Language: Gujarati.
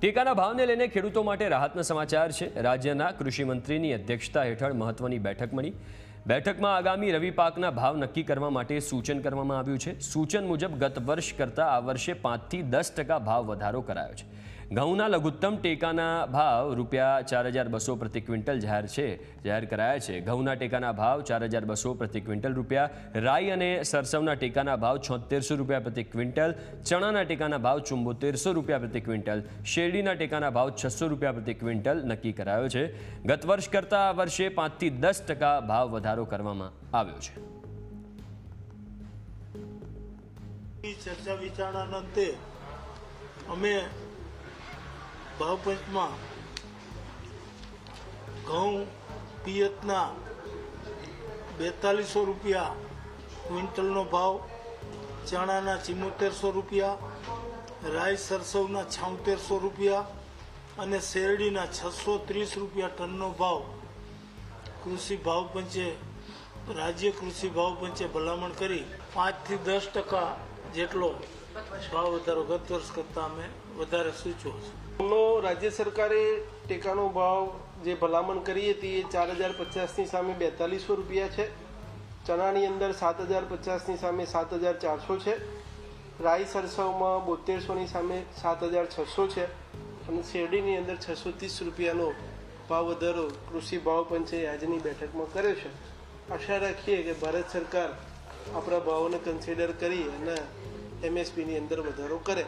ટેકાના ભાવને લઈને ખેડૂતો માટે રાહતના સમાચાર છે। રાજ્યના કૃષિ મંત્રીની અધ્યક્ષતા હેઠળ મહત્વની બેઠક મળી। બેઠકમાં આગામી રવિ પાકના ભાવ નક્કી કરવા માટે સૂચન કરવામાં આવ્યું છે। સૂચન મુજબ ગત વર્ષ કરતાં આ વર્ષે 5 થી 10% ભાવ વધારો કરાયો છે। ઘઉંના લઘુત્તમ ટેકાના ભાવ ₹4200 પ્રતિ ક્વિન્ટલ જાહેર કરાયા છે। ઘઉંના ટેકાના ભાવ ₹4200 પ્રતિ ક્વિન્ટલ રૂપિયા, રાઈ અને સરસવના ટેકાના ભાવ ₹7600 પ્રતિ ક્વિન્ટલ, ચણાના ટેકાના ભાવ ₹7400 પ્રતિ ક્વિન્ટલ, શેરડીના ટેકાના ભાવ ₹600 પ્રતિ ક્વિન્ટલ નક્કી કરાયો છે। ગત વર્ષ કરતાં આ વર્ષે 5 થી 10% ભાવ વધારો કરવામાં આવ્યો છે। ચર્ચા વિચારણાના અંતે અમે ભાવપંચમાં ઘઉં પિયતના ₹4200 ક્વિન્ટલનો ભાવ, ચણાના ₹7400, રાઈ સરસવના ₹7600 અને શેરડીના ₹630 ટનનો ભાવ રાજ્ય કૃષિ ભાવપંચે ભલામણ કરી 5 થી 10% જેટલો ભાવ વધારો ગત વર્ષ કરતાં અમે વધારે સૂચવ્યો છે। રાજ્ય સરકારે ટેકાનો ભાવ જે ભલામણ કરી હતી એ 4050ની સામે ₹4200 છે। ચણાની અંદર 7050ની સામે 7400 છે। રાઈ સરસવમાં 7200ની સામે 7600 છે અને શેરડીની અંદર ₹630નો ભાવ વધારો કૃષિ ભાવપંચે આજની બેઠકમાં કર્યો છે। આશા રાખીએ કે ભારત સરકાર આપણા ભાવોને કન્સિડર કરી અને MSPની અંદર વધારો કરે।